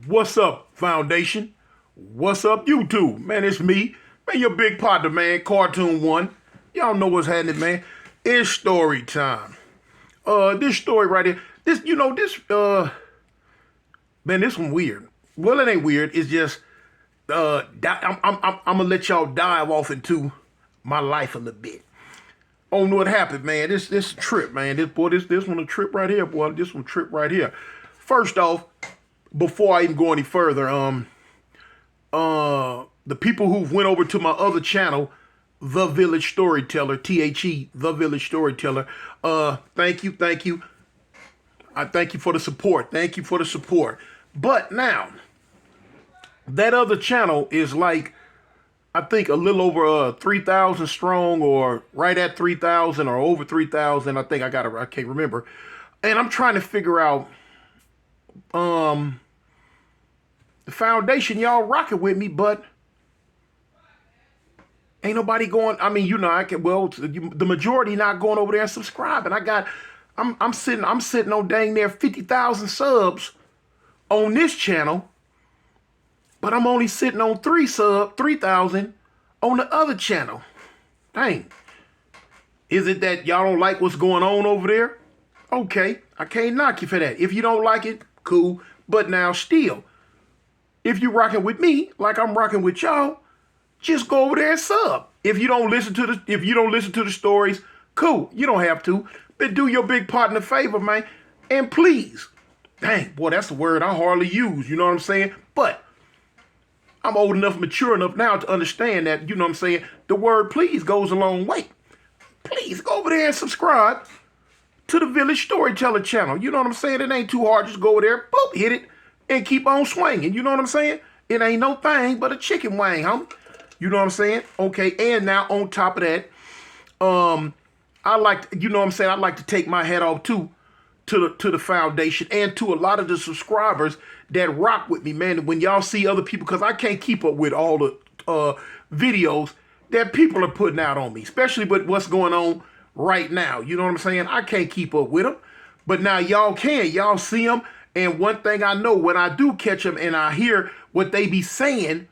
What's up, Foundation? What's up, YouTube? Man, it's me. Man, your big partner, man, Cartoon One. Y'all know what's happening, man. It's story time. This story right here, man, this one weird. Well, it ain't weird. It's just, I'm gonna let y'all dive off into my life a little bit. Oh, know what happened, man? This trip, man. This one a trip right here, boy. This one trip right here. First off, before I even go any further, the people who've went over to my other channel, The Village Storyteller, THE, The Village Storyteller. Thank you. I thank you for the support. Thank you for the support. But now, that other channel is like, I think a little over 3,000 strong, or right at 3,000, or over 3,000. I think I can't remember. And I'm trying to figure out, the foundation, y'all rocking with me, but ain't nobody going. I mean, the majority not going over there and subscribing. I'm sitting on dang near 50,000 subs on this channel, but I'm only sitting on 3,000 on the other channel. Dang. Is it that y'all don't like what's going on over there? Okay, I can't knock you for that. If you don't like it, cool. But now still, if you rocking with me like I'm rocking with y'all, just go over there and sub. If you don't listen to the stories, cool. You don't have to. But do your big partner a favor, man. And please, dang, boy, that's a word I hardly use, you know what I'm saying? But I'm old enough, mature enough now to understand that, you know what I'm saying, the word please goes a long way. Please go over there and subscribe to the Village Storyteller channel. You know what I'm saying? It ain't too hard. Just go over there, boop, hit it, and keep on swinging. You know what I'm saying? It ain't no thing but a chicken wing, homie. You know what I'm saying? Okay, and now on top of that, I like to take my hat off too to the foundation and to a lot of the subscribers that rock with me, man. When y'all see other people, because I can't keep up with all the videos that people are putting out on me, especially with what's going on right now. You know what I'm saying? I can't keep up with them, but now y'all can. Y'all see them, and one thing I know, when I do catch them and I hear what they be saying,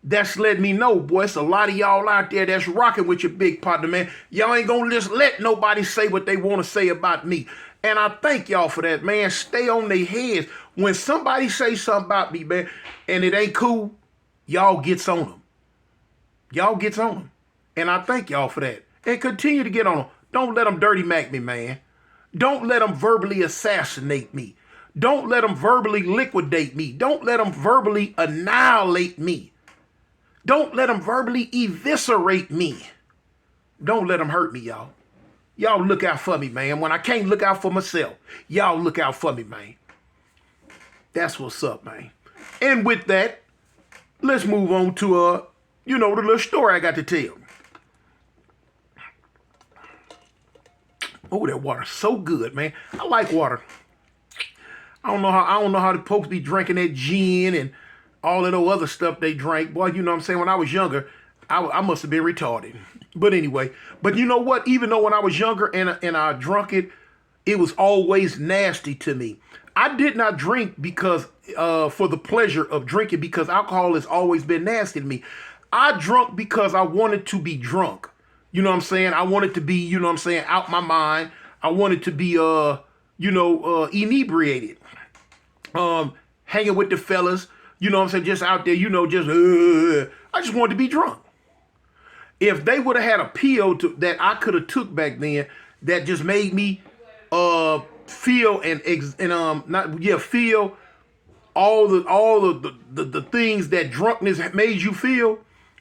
that's let me know, boy, it's a lot of y'all out there that's rocking with your big partner, man. Y'all ain't gonna just let nobody say what they want to say about me. And I thank y'all for that, man. Stay on their heads. When somebody say something about me, man, and it ain't cool, y'all gets on them. Y'all gets on them. And I thank y'all for that. And continue to get on them. Don't let them dirty Mac me, man. Don't let them verbally assassinate me. Don't let them verbally liquidate me. Don't let them verbally annihilate me. Don't let them verbally eviscerate me. Don't let them hurt me, y'all. Y'all look out for me, man. When I can't look out for myself, y'all look out for me, man. That's what's up, man. And with that, let's move on to, the little story I got to tell. Oh, that water's so good, man. I like water. I don't know how the folks be drinking that gin and all of those other stuff they drank. Boy, you know what I'm saying? When I was younger, I must have been retarded. But anyway, but you know what? Even though when I was younger and I drunk it, it was always nasty to me. I did not drink because for the pleasure of drinking, because alcohol has always been nasty to me. I drunk because I wanted to be drunk. You know what I'm saying? I wanted to be, you know what I'm saying, out my mind. I wanted to be, inebriated. Hanging with the fellas. You know what I'm saying? Just out there, I just wanted to be drunk. If they would have had a pill that I could have took back then that just made me feel feel all the things that drunkenness made you feel,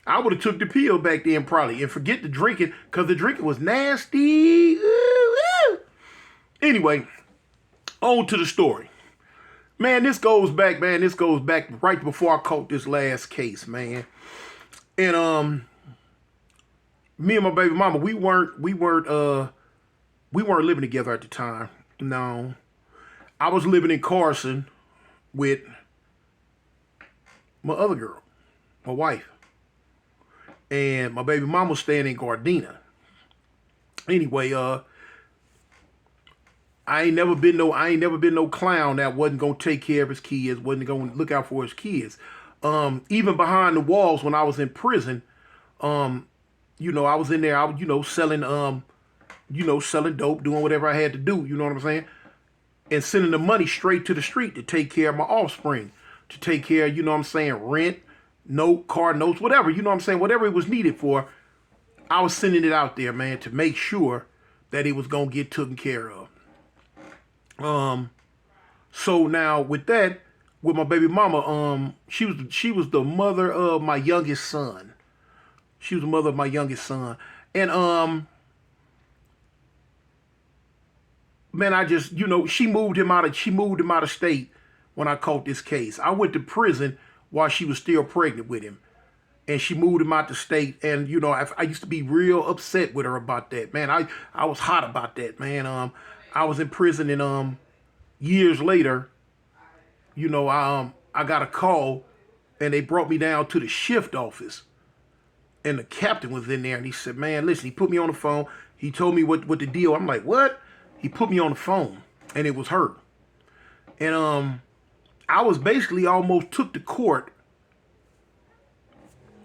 I would have took the pill back then probably, and forget the drinking, because the drinking was nasty. Anyway, on to the story. Man, this goes back right before I caught this last case, man. And me and my baby mama, we weren't living together at the time. No. I was living in Carson with my other girl, my wife. And my baby mama was staying in Gardena. Anyway, I ain't never been no clown that wasn't gonna take care of his kids, wasn't gonna look out for his kids. Even behind the walls when I was in prison, um, I was in there, I was, selling selling dope, doing whatever I had to do, you know what I'm saying? And sending the money straight to the street to take care of my offspring, to take care of, rent, note, car notes, whatever, whatever it was needed for, I was sending it out there, man, to make sure that it was gonna get taken care of. Um, so now with that, with my baby mama, she was the mother of my youngest son. She was the mother of my youngest son. And man, I just, she moved him out of state when I caught this case. I went to prison while she was still pregnant with him. And she moved him out the state. And, I used to be real upset with her about that. Man, I was hot about that, man. I was in prison and years later, I got a call and they brought me down to the shift office. And the captain was in there and he said, man, listen, he put me on the phone. He told me what the deal. I'm like, what? He put me on the phone and it was her. And I was basically almost took to court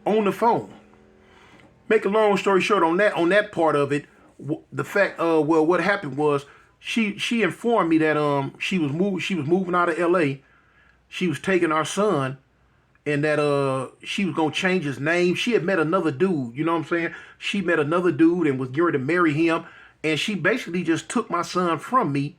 on the phone. Make a long story short on that part of it, the fact what happened was she informed me that she was moving out of LA. She was taking our son and that she was gonna change his name. She had met another dude, you know what I'm saying? She met another dude and was going to marry him. And she basically just took my son from me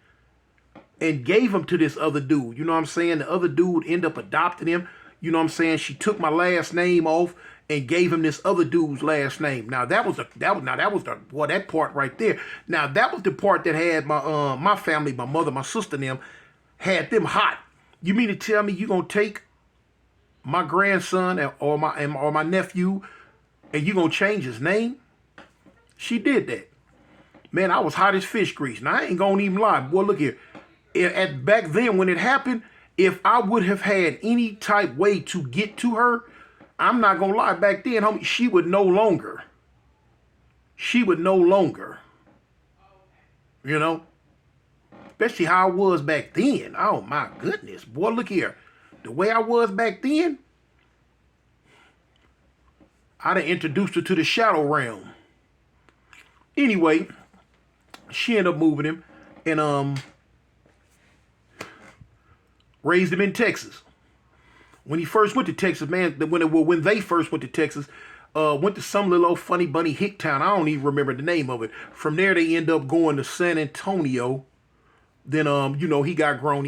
and gave him to this other dude. You know what I'm saying? The other dude ended up adopting him. You know what I'm saying? She took my last name off and gave him this other dude's last name. Now that was that part right there. Now that was the part that had my family, my mother, my sister, and them had them hot. You mean to tell me you gonna take my grandson or my nephew and you gonna change his name? She did that. Man, I was hot as fish grease. Now I ain't gonna even lie. Boy, look here. Back then when it happened, if I would have had any type way to get to her, I'm not gonna lie, back then, homie, she would no longer, you know, especially how I was back then. Oh my goodness, boy, look here. The way I was back then, I'd have introduced her to the shadow realm. Anyway, she ended up moving him and raised him in Texas. When he first went to Texas, man, when they first went to Texas, went to some little old funny bunny hick town. I don't even remember the name of it. From there, they end up going to San Antonio. Then, he got grown,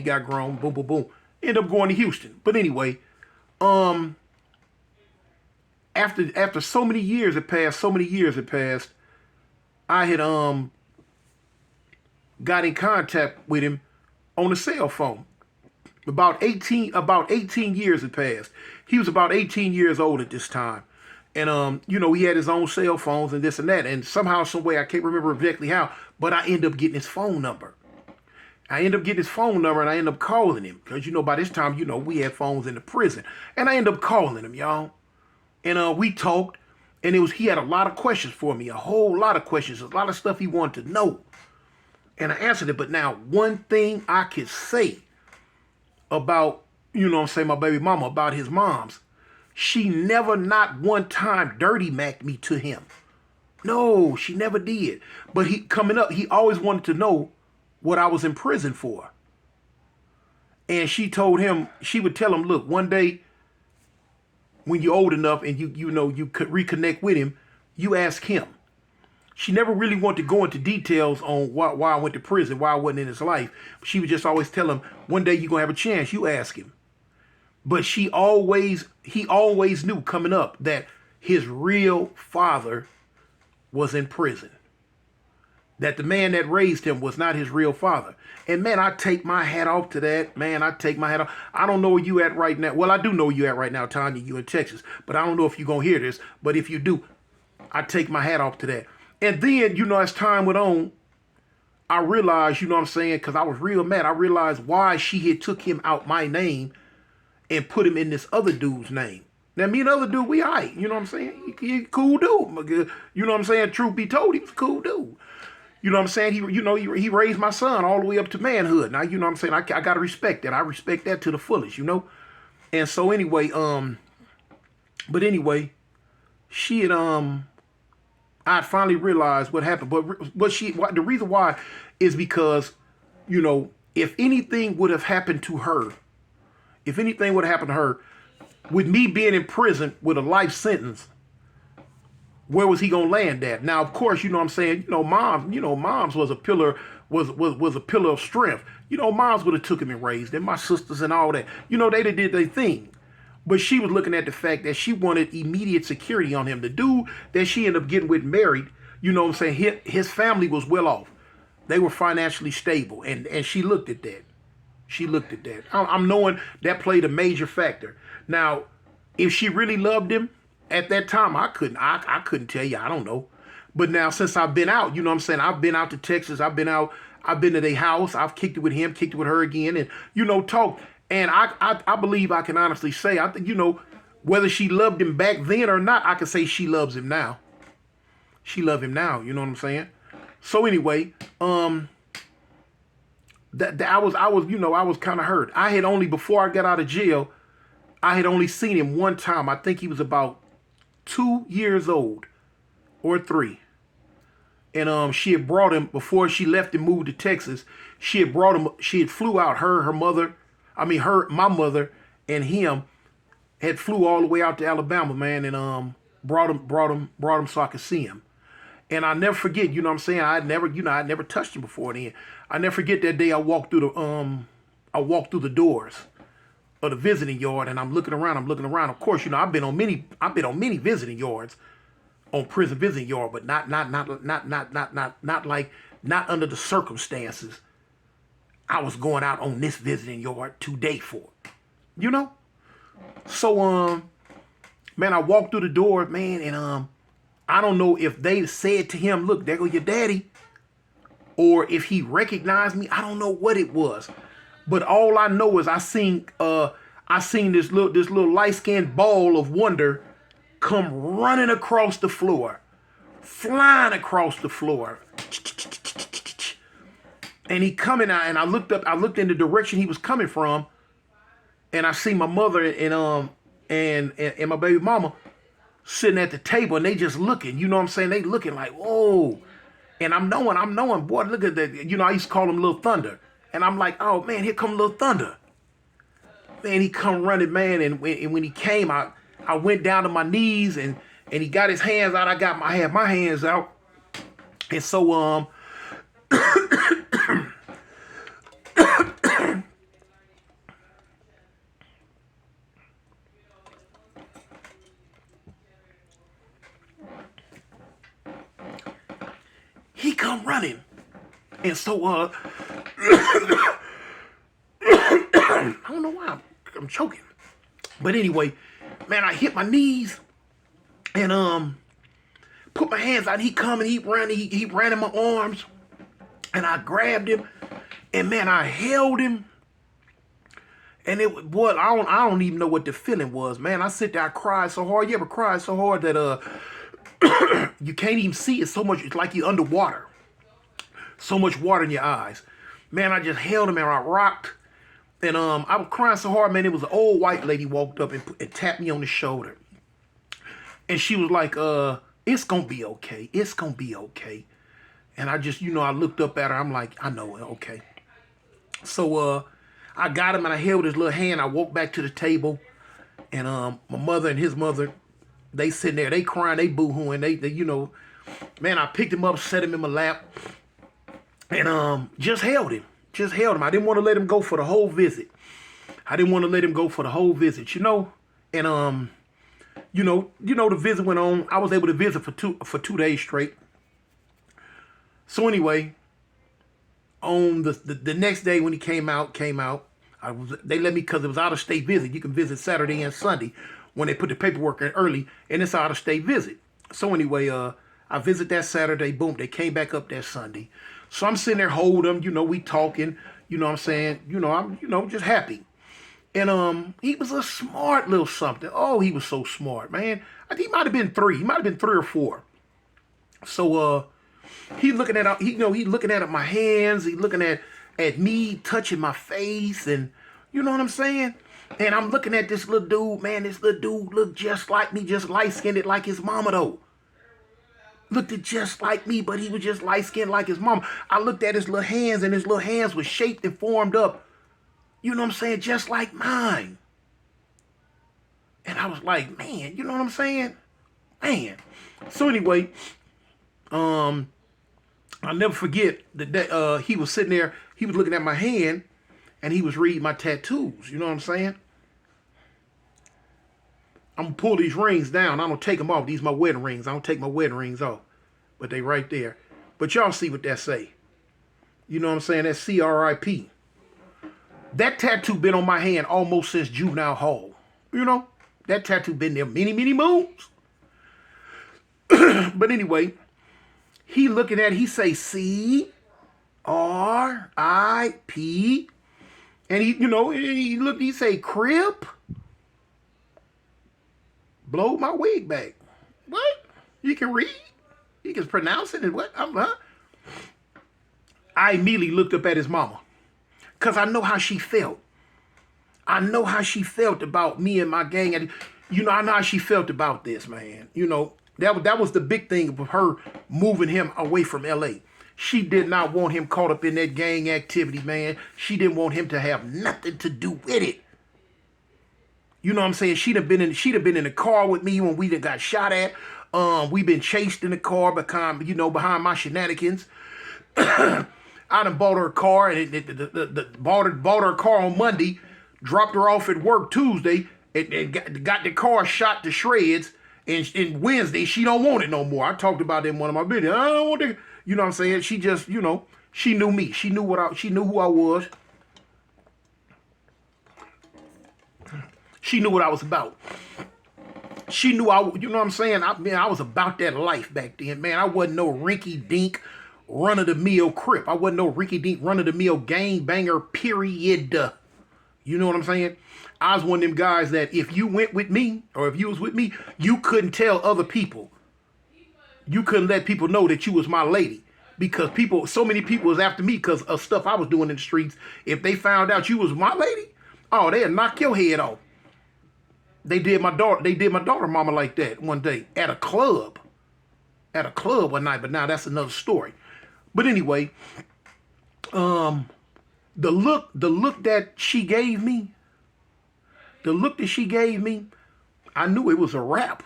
boom, boom, boom. End up going to Houston. But anyway, after so many years had passed, I had got in contact with him on the cell phone. About 18 years had passed. He was about 18 years old at this time. And, he had his own cell phones and this and that. And somehow, some way, I can't remember exactly how, but I ended up getting his phone number. And I ended up calling him. Because, by this time, we had phones in the prison. And I ended up calling him, y'all. And we talked. And he had a lot of questions for me. A whole lot of questions. A lot of stuff he wanted to know. And I answered it. But now, one thing I could say about, my baby mama, about his mom's, she never not one time dirty macked me to him. No, she never did. But he always wanted to know what I was in prison for. And she would tell him, look, one day when you're old enough and you could reconnect with him, you ask him. She never really wanted to go into details on why I went to prison, why I wasn't in his life. She would just always tell him, one day you're going to have a chance, you ask him. But he always knew coming up that his real father was in prison. That the man that raised him was not his real father. And man, I take my hat off to that. Man, I take my hat off. I don't know where you at right now. Well, I do know where you at right now, Tanya, you in Texas. But I don't know if you're going to hear this. But if you do, I take my hat off to that. And then, as time went on, I realized, because I was real mad. I realized why she had took him out my name and put him in this other dude's name. Now, me and the other dude, we aight. You know what I'm saying? He cool dude. You know what I'm saying? Truth be told, he was a cool dude. You know what I'm saying? He raised my son all the way up to manhood. Now, you know what I'm saying? I gotta respect that. I respect that to the fullest, you know? And so anyway, but anyway, she had, I finally realized what happened. But the reason why is because, you know, if anything would have happened to her, if anything would have happened to her, with me being in prison with a life sentence, where was he gonna land at? Now, of course, you know what I'm saying, moms was a pillar, was a pillar of strength. You know, moms would have took him and raised him, my sisters and all that. You know, they did their thing. But she was looking at the fact that she wanted immediate security on him. The dude that she ended up getting with married, you know what I'm saying, his family was well off. They were financially stable. And she looked at that. She looked at that. I'm knowing that played a major factor. Now, if she really loved him at that time, I couldn't tell you. I don't know. But now since I've been out, you know what I'm saying, I've been out to Texas. I've been to their house. I've kicked it with him, kicked it with her again, and, you know, talked. And I believe I can honestly say, I think, you know, whether she loved him back then or not, I can say she loves him now. She loves him now, you know what I'm saying? So anyway, that I was kind of hurt. I had only, before I got out of jail, I had only seen him one time. I think he was about 2 years old or 3. And she had brought him, before she left and moved to Texas, she had flew out, my mother and him had flew all the way out to Alabama, man, and brought him so I could see him. And I never forget, you know what I'm saying, I'd never touched him before then. I never forget that day I walked through the doors of the visiting yard, and I'm looking around. Of course, you know, I've been on many visiting yards, on prison visiting yard, but not under the circumstances I was going out on this visiting yard today for. You know? So man, I walked through the door, man, and I don't know if they said to him, "Look, there go your daddy," or if he recognized me. I don't know what it was. But all I know is I seen this little light-skinned ball of wonder come running across the floor, flying across the floor. And he coming out, and I looked in the direction he was coming from, and I see my mother and my baby mama sitting at the table, and they just looking, you know what I'm saying? They looking like, whoa. And I'm knowing, boy, look at that. You know, I used to call him Little Thunder. And I'm like, oh man, here come Little Thunder. Man, he come running, man, and when he came, I went down to my knees, and he got his hands out. I had my hands out. And so he come running. And so I don't know why I'm choking. But anyway, man, I hit my knees and put my hands out. He come and he ran in my arms, and I grabbed him, and man, I held him. And I don't even know what the feeling was, man. I sit there, I cried so hard. You ever cried so hard that you can't even see it so much? It's like you're underwater. So much water in your eyes. Man, I just held him and I rocked. And I was crying so hard, man. It was an old white lady walked up and tapped me on the shoulder. And she was like, it's going to be okay. It's going to be okay. And I just, I looked up at her. I'm like, I know, okay. So I got him and I held his little hand. I walked back to the table. And my mother and his mother, they sitting there. They crying. They boo-hooing. They man, I picked him up, set him in my lap. And just held him. I didn't want to let him go for the whole visit. And the visit went on. I was able to visit for 2 days straight. So anyway, on the next day when he came out, they let me, because it was out of state visit. You can visit Saturday and Sunday when they put the paperwork in early, and it's out of state visit. So anyway, I visit that Saturday. Boom, they came back up that Sunday. So I'm sitting there holding him, we talking, you know what I'm saying? I'm, just happy. And he was a smart little something. Oh, he was so smart, man. I think he might have been 3. He might have been 3 or 4. So He looking at, he looking at my hands. He looking at me touching my face, and you know what I'm saying. And I'm looking at this little dude, man. This little dude looked just like me, just light skinned like his mama though. Looked it just like me, but he was just light skinned like his mama. I looked at his little hands, and his little hands were shaped and formed up. You know what I'm saying, just like mine. And I was like, man, you know what I'm saying, man. So anyway, I'll never forget that he was sitting there. He was looking at my hand, and he was reading my tattoos. You know what I'm saying? I'm gonna pull these rings down. I don't take them off. These are my wedding rings. I don't take my wedding rings off, but they right there. But y'all see what that say? You know what I'm saying? That's CRIP. That tattoo been on my hand almost since juvenile hall. You know, that tattoo been there many, many moons. But anyway, he looking at it, he say CRIP, and he say crib. Blow my wig back. What? You can read? You can pronounce it and what? I immediately looked up at his mama. Because I know how she felt. I know how she felt about me and my gang. And, I know how she felt about this, man. That was the big thing of her moving him away from L.A. She did not want him caught up in that gang activity, man. She didn't want him to have nothing to do with it. You know what I'm saying? She'd have been in the car with me when we done got shot at. We been chased in the car behind my shenanigans. I done bought her a car and bought her a car on Monday, dropped her off at work Tuesday, and got the car shot to shreds. And Wednesday, she don't want it no more. I talked about that in one of my videos. I don't want it. You know what I'm saying? She just, she knew me. She knew who I was. She knew what I was about. She knew you know what I'm saying? I was about that life back then, man. I wasn't no rinky-dink, run-of-the-mill Crip. I wasn't no rinky-dink, run-of-the-mill gang-banger, period. You know what I'm saying? I was one of them guys that if you went with me, or if you was with me, you couldn't tell other people. You couldn't let people know that you was my lady. Because so many people was after me because of stuff I was doing in the streets. If they found out you was my lady, oh, they'd knock your head off. They did my daughter mama like that one day at a club. At a club one night, but now that's another story. But anyway, the look that she gave me, I knew it was a wrap.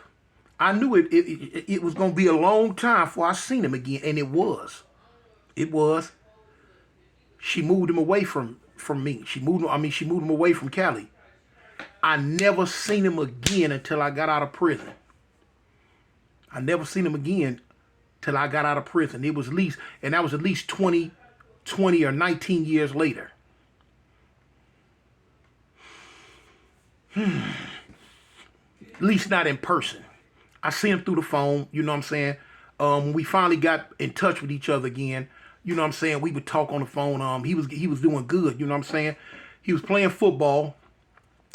I knew it was gonna be a long time before I seen him again, and it was. It was. She moved him away from me. She moved him away from Cali. I never seen him again until I got out of prison. I never seen him again till I got out of prison. That was at least 20 or 19 years later. At least not in person. I seen him through the phone, you know what I'm saying? When we finally got in touch with each other again, you know what I'm saying? We would talk on the phone. He was doing good, you know what I'm saying? He was playing football.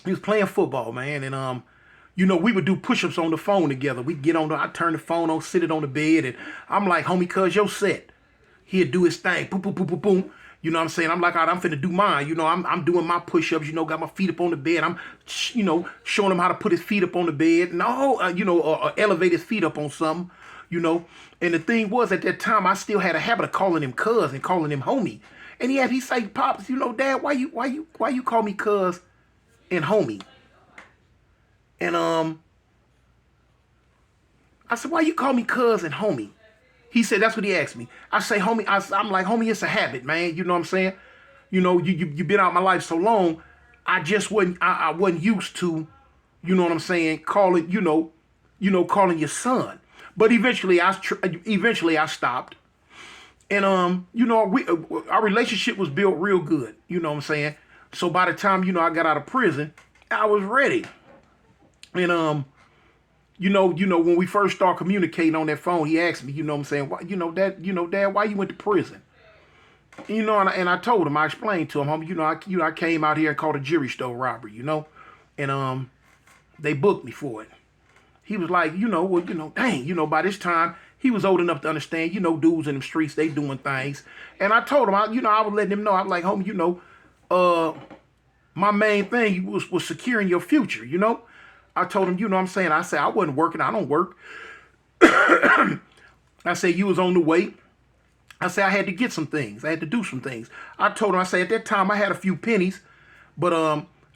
Man, and we would do push-ups on the phone together. We'd I'd turn the phone on, sit it on the bed, and I'm like, homie, cuz your set. He'd do his thing, boom, boom, boom, boom, boom. You know what I'm saying? I'm like, all right, I'm finna do mine. I'm doing my push-ups, got my feet up on the bed. I'm, showing him how to put his feet up on the bed, and elevate his feet up on something, And the thing was, at that time, I still had a habit of calling him cuz and calling him homie. And he say, Pops, Dad, why you call me cuz and homie? And I said, why you call me cuz and homie? He said, that's what he asked me. I say, homie, I'm like, homie, it's a habit, man. You know what I'm saying? You've been out of my life so long, I just wasn't used to, you know what I'm saying, calling your son. But eventually I stopped. And our relationship was built real good, you know what I'm saying? So by the time, I got out of prison, I was ready. And when we first started communicating on that phone, he asked me, you know what I'm saying, why, Dad, why you went to prison? And I told him, I explained to him, I came out here and caught a jewelry store robbery, and they booked me for it. He was like, dang, by this time He was old enough to understand, dudes in the streets, they doing things. And I told him, I was letting him know, I was like, homie, my main thing was securing your future, I told him, what I'm saying, I said, I wasn't working, I don't work. I said, you was on the way. I said, I had to get some things. I had to do some things. I told him, I said, at that time, I had a few pennies, but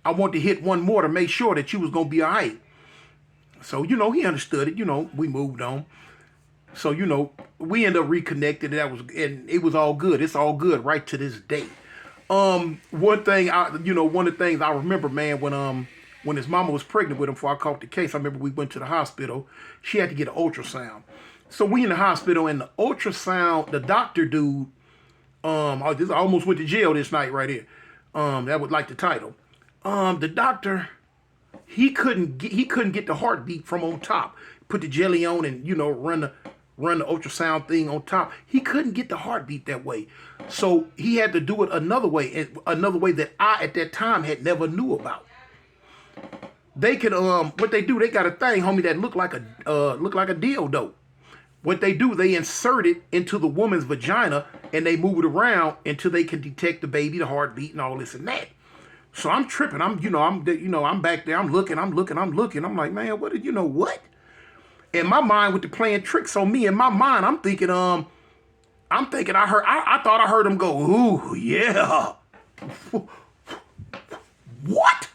I wanted to hit one more to make sure that you was going to be all right. So, he understood it. We moved on. So, we ended up reconnected. And it was all good. It's all good right to this day. One of the things I remember, man, when his mama was pregnant with him before I caught the case, I remember we went to the hospital. She had to get an ultrasound. So we in the hospital, and the ultrasound, the doctor dude, I almost went to jail this night right here. That was like the title. The doctor, he couldn't get the heartbeat from on top. Put the jelly on and run the ultrasound thing on top. He couldn't get the heartbeat that way, so he had to do it another way that I at that time had never knew about. They can what they do, they got a thing, homie, that look like a dildo. What they do, they insert it into the woman's vagina and they move it around until they can detect the baby, the heartbeat, and all this and that. So I'm tripping. I'm back there. I'm looking. I'm like, man, what? In my mind, with the playing tricks on me, in my mind, I'm thinking, I thought I heard him go, ooh, yeah. What?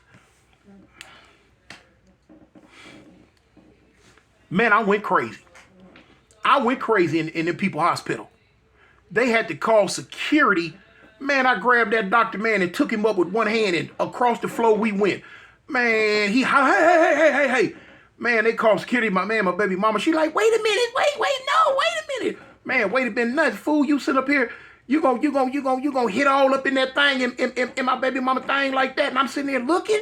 Man, I went crazy. In the people hospital. They had to call security. Man, I grabbed that doctor, man, and took him up with one hand, and across the floor we went. Man, hey. Man, they called security, my baby mama. She like, wait a minute, wait a minute. Man, wait a minute, nuts, fool. You sit up here, you gonna hit all up in that thing in my baby mama thing like that, and I'm sitting there looking.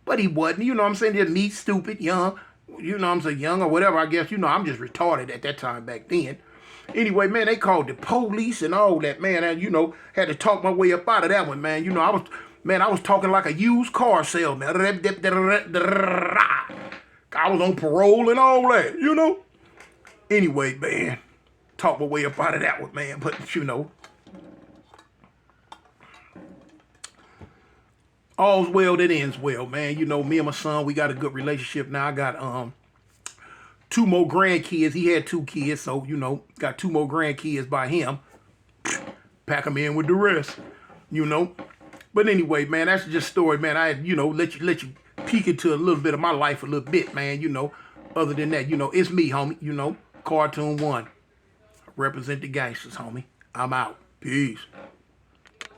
But he wasn't, I'm saying, just me, stupid, young. I'm saying young or whatever, I guess, I'm just retarded at that time back then. Anyway, man, they called the police and all that, man. And, had to talk my way up out of that one, man. I was talking like a used car salesman. I was on parole and all that, Anyway, man, talk my way up out of that one, man. But, all's well that ends well, man. Me and my son, we got a good relationship now. I got 2 more grandkids. He had 2 kids, so got 2 more grandkids by him. Pack them in with the rest, But anyway, man, that's just a story, man. I let you peek into a little bit of my life a little bit, man. Other than that, it's me, homie. Cartoon 1. Represent the gangsters, homie. I'm out. Peace.